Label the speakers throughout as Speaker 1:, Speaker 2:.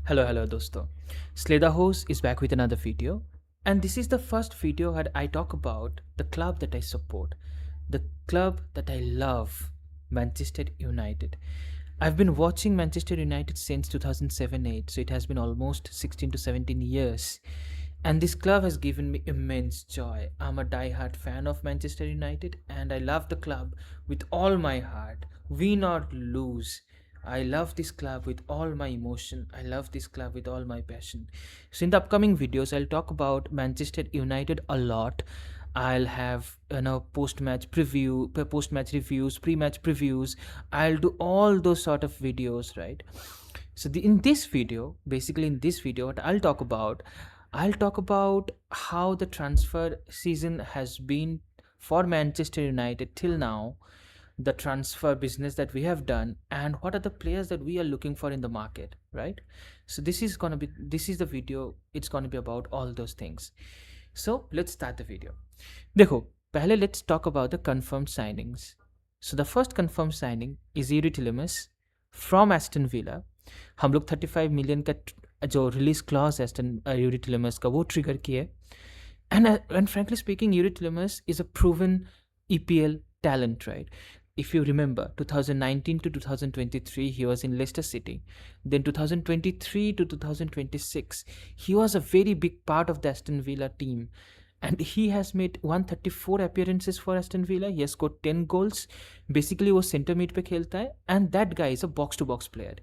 Speaker 1: Hello dosto. Slay the host is back with another video, and this is the first video that I talk about the club that I support, the club that I love, Manchester United. I've been watching Manchester United since 2007-8, so it has been almost 16 to 17 years. And this club has given me immense joy. I'm a die-hard fan of Manchester United and I love the club with all my heart. Win or lose, I love this club with all my emotion. I love this club with all my passion. So in the upcoming videos, I'll talk about Manchester United a lot. I'll have post-match post-match reviews, pre-match previews. I'll do all those sort of videos, right? So in this video, basically in this video, what I'll talk about how the transfer season has been for Manchester United till now, the transfer business that we have done, and what are the players that we are looking for in the market, right? So this is the video. It's gonna be about all those things. So let's start the video. देखो पहले let's talk about the confirmed signings. So the first confirmed signing is Youri Tielemans from Aston Villa. हम लोग 35 million का जो release clause है Yuri टिलेमस का वो trigger किए and frankly speaking Youri Tielemans is a proven EPL talent, right? If you remember 2019 to 2023 he was in Leicester City, then 2023 to 2026 he was a very big part of the Aston Villa team, and he has made 134 appearances for Aston Villa. He has scored 10 goals. Basically वो center mid पे खेलता है, and that guy is a box to box player.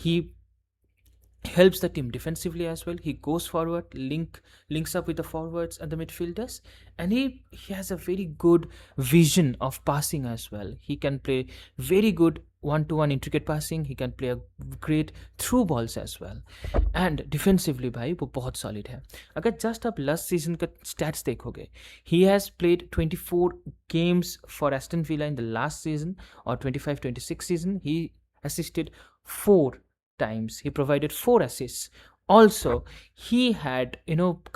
Speaker 1: He helps the team defensively as well. He goes forward, links up with the forwards and the midfielders, and he has a very good vision of passing as well. He can play very good one-to-one intricate passing. He can play a great through balls as well, and defensively भाई वो बहुत solid है. अगर just आप last season का stats देखोगे, he has played 24 games for Aston Villa in the last season or 25-26 season. He assisted 4 times. He provided 4 assists. Also, he had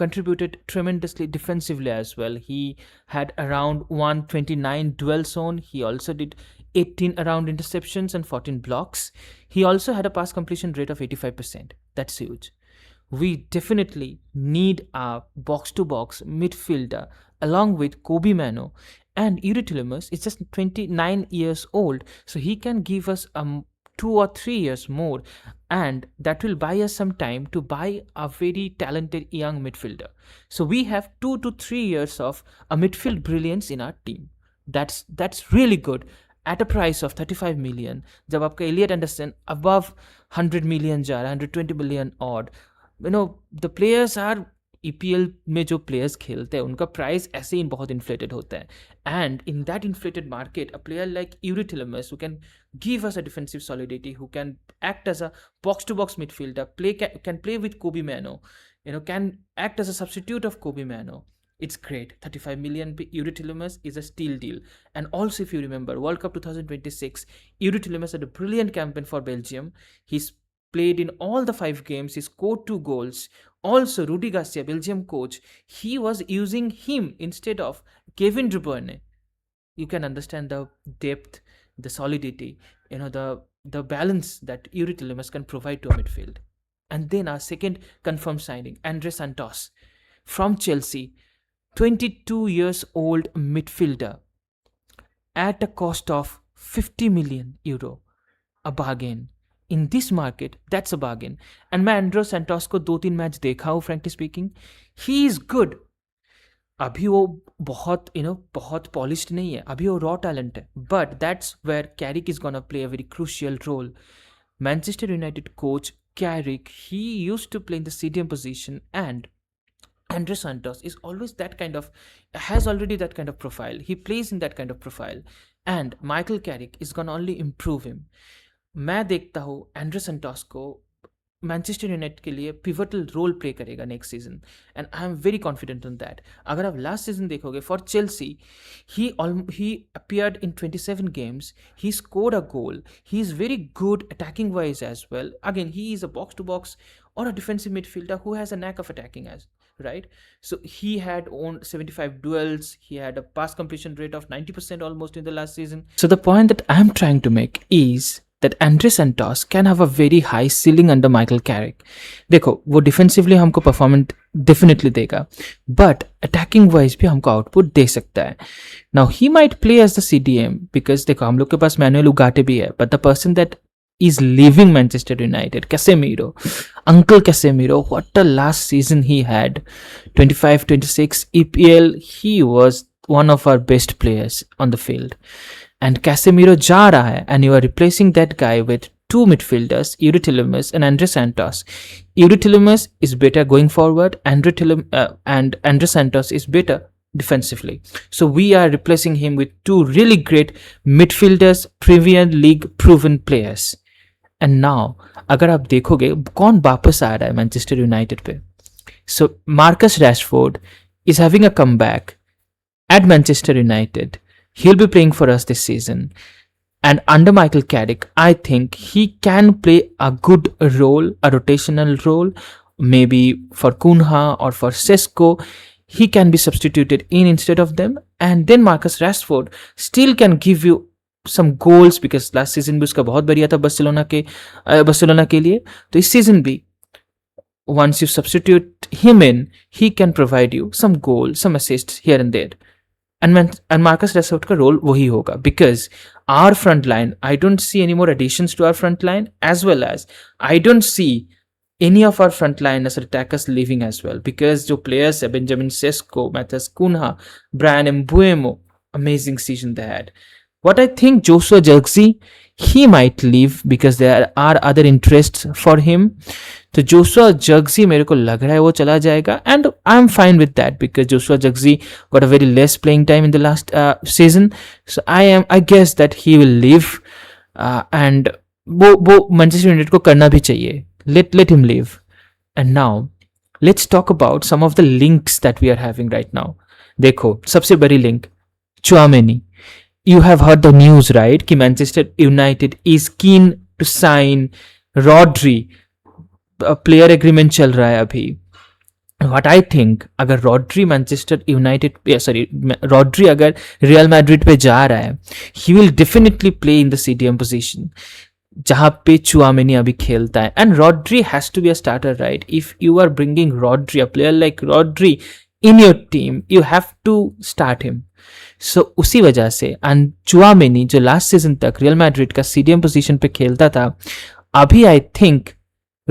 Speaker 1: contributed tremendously defensively as well. He had around 129 duel zone. He also did 18 around interceptions and 14 blocks. He also had a pass completion rate of 85%. That's huge. We definitely need a box-to-box midfielder along with Kobe Mano, and Youri Tielemans is just 29 years old, so he can give us 2 or 3 years more, and that will buy us some time to buy a very talented young midfielder. So we have 2 to 3 years of a midfield brilliance in our team. That's really good at a price of 35 million. जब आपका Elliot Anderson above 100 million जा रहा है, 120 million odd, the players are EPL में जो players खेलते हैं उनका प्राइस ऐसे ही बहुत इन्फ्लेटेड होता है, and in that inflated market a player like Youri Tielemans who can give us a defensive solidity, who can act as a box to box midfielder, can play with Kobe Mano, can act as a substitute of Kobe Mano. It's great. 35 million Youri Tielemans is a steal deal. And also, if you remember World Cup 2026, Youri Tielemans had a brilliant campaign for Belgium. He's played in all the 5 games. He scored 2 goals. Also, Rudi Garcia, Belgium coach, he was using him instead of Kevin De Bruyne. You can understand the depth, the solidity, the balance that Youri Tielemans can provide to a midfield. And then our second confirmed signing, Andrey Santos from Chelsea, 22 years old midfielder at a cost of 50 million euro. A bargain. In this market, that's a bargain. And मैं Andrew Santos को 2-3 match देखा हूँ, frankly speaking. He is good. अभी वो बहुत polished नहीं है. अभी वो raw talent है. But that's where Carrick is gonna play a very crucial role. Manchester United coach Carrick, he used to play in the CDM position, and Andrey Santos is has already that kind of profile. He plays in that kind of profile. And Michael Carrick is gonna only improve him. मैं देखता हूँ Andre CentOS को Manchester United के लिए pivotal role play करेगा next season, and I am very confident on that. अगर आप last season देखोगे for Chelsea, he appeared in 27 games. He scored a goal. He is very good attacking wise as well. Again, he is a box to box or a defensive midfielder who has a knack of attacking as right. So he had owned 75 duels. He had a pass completion rate of 90% almost in the last season. So the point that I'm trying to make is that Andrey Santos can have a very high ceiling under Michael Carrick. देखो वो defensively हमको performance definitely देगा, but attacking wise भी हमको output दे सकता है. Now he might play as the CDM because देखो हम लोग के पास मैनुअल उगाटे भी है, but the person that is leaving Manchester United, Casemiro, Uncle Casemiro, what a last season he had. 25-26 EPL, he was one of our best players on the field. And Casemiro ja raha hai, and you are replacing that guy with two midfielders, Youri Tielemans and Andrey Santos. Youri Tielemans is better going forward, and Andrey Santos is better defensively. So we are replacing him with two really great midfielders, Premier League proven players. And now अगर आप देखोगे कौन वापस आ रहा है Manchester United पे, so Marcus Rashford is having a comeback at Manchester United. He will be playing for us this season, and under Michael Carrick, I think he can play a good role, a rotational role, maybe for Cunha or for Sesko. He can be substituted in instead of them, and then Marcus Rashford still can give you some goals because last season भी उसका बहुत बढ़िया था Barcelona के लिए. तो इस season भी once you substitute him in, he can provide you some goals, some assists here and there. And Marcus Rashford का रोल वही होगा because our front line, I don't see any more additions to our front line, as well as I don't see any of our frontliners or attackers leaving as well, because जो players है Benjamin Sesko, Matheus Cunha, Bryan Mbeumo, amazing season they had. What I think Joshua Zirkzee, he might leave because there are other interests for him. तो Joshua Zirkzee मेरे को लग रहा है वो चला जाएगा, and I'm fine with that because Joshua Zirkzee got a very less playing time in the last season. So I guess that he will leave, and वो Manchester United को करना भी चाहिए. Let him leave. And now let's talk about some of the links that we are having right now. देखो सबसे बड़ी link Tchouaméni. You have heard the news, right? कि Manchester United is keen to sign Rodri. Player agreement चल रहा है अभी. What I think, अगर Rodri Rodri अगर Real Madrid पे जा रहा है, he will definitely play in the CDM position, जहाँ पे Tchouaméni अभी खेलता है. And Rodri has to be a starter, right? If you are bringing Rodri, a player like Rodri in your team, you have to start him. So उसी वजह से and Tchouaméni जो last season तक real Madrid का CDM position पे खेलता था, अभी I think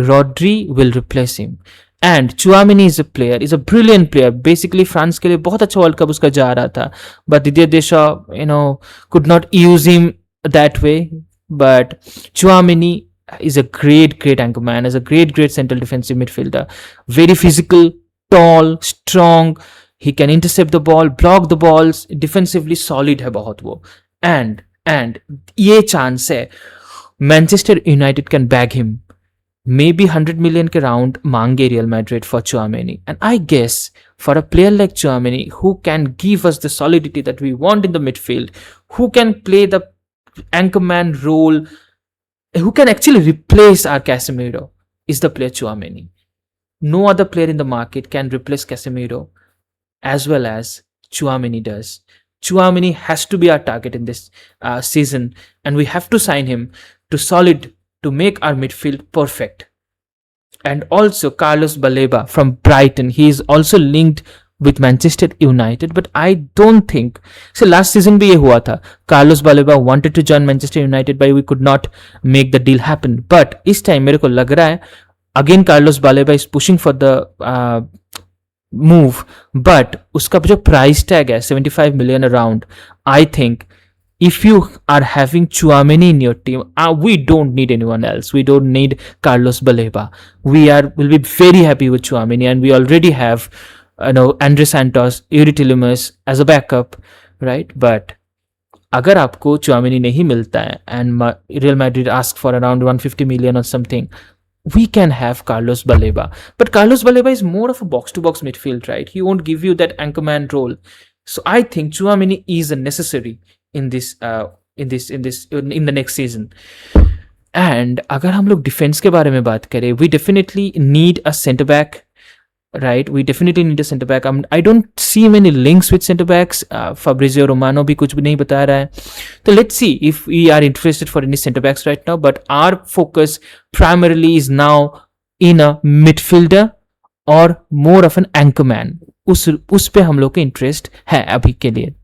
Speaker 1: Rodri will replace him. And Tchouaméni is a brilliant player. Basically France के लिए बहुत अच्छा वर्ल्ड कप उसका जा रहा था, but Didier Deschamps could not use him that way. But Tchouaméni is a great anchorman, is a great central defensive midfielder, very physical, tall, strong. He can intercept the ball, block the balls, defensively solid है बहुत वो. And ये chance है Manchester United can bag him. Maybe 100 million के round मांगे Real Madrid for Tchouaméni. And I guess for a player like Tchouaméni who can give us the solidity that we want in the midfield, who can play the anchorman role, who can actually replace our Casemiro, is the player Tchouaméni. No other player in the market can replace Casemiro as well as Tchouaméni does. Tchouaméni has to be our target in this season, and we have to sign him to make our midfield perfect. And also Carlos Baleba from Brighton, he is also linked with Manchester United, but I don't think so. Last season भी ये हुआ था, Carlos Baleba wanted to join Manchester United, but we could not make the deal happen. But इस time मेरे को लग रहा है again Carlos Baleba is pushing for the move, but उसका जो price tag है 75 million around. I think if you are having Tchouaméni in your team, we don't need anyone else. We don't need Carlos Baleba. Will be very happy with Tchouaméni, and we already have Andrey Santos, Youri Tielemans as a backup, right? But अगर आपको Tchouaméni नहीं मिलता है and Real Madrid ask for around 150 million or something, we can have Carlos Baleba. But Carlos Baleba is more of a box-to-box midfield, right? He won't give you that anchorman role. So I think Tchouaméni is a necessary in the next season. And अगर हम लोग defence के बारे में बात करें, we definitely need a centre back. right? We definitely need a center back. I don't see many links with center backs. Fabrizio Romano भी कुछ भी नहीं बता रहा है. So let's see if we are interested for any center backs right now. But our focus primarily is now in a midfielder or more of an anchor man. उस पे हम लोग के इंटरेस्ट है अभी के लिए.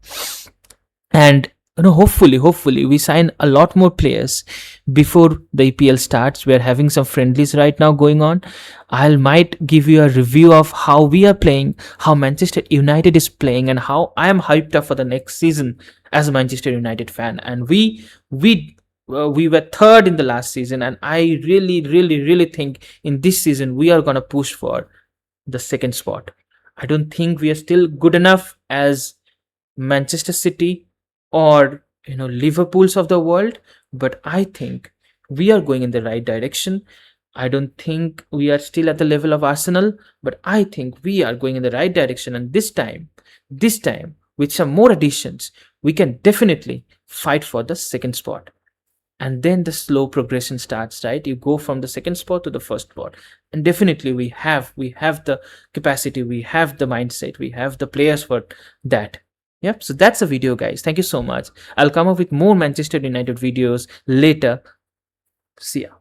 Speaker 1: And hopefully we sign a lot more players before the EPL starts. We're having some friendlies right now going on. I might give you a review of how we are playing, how Manchester United is playing, and how I am hyped up for the next season as a Manchester United fan. And we were third in the last season, and I really think in this season we are gonna push for the second spot. I don't think we are still good enough as Manchester City or Liverpools of the world, but I think we are going in the right direction. I don't think we are still at the level of Arsenal, but I think we are going in the right direction, and this time with some more additions we can definitely fight for the second spot. And then the slow progression starts, right? You go from the second spot to the first spot, and definitely we have the capacity, we have the mindset, we have the players for that. Yep, so that's the video, guys. Thank you so much. I'll come up with more Manchester United videos later. See ya.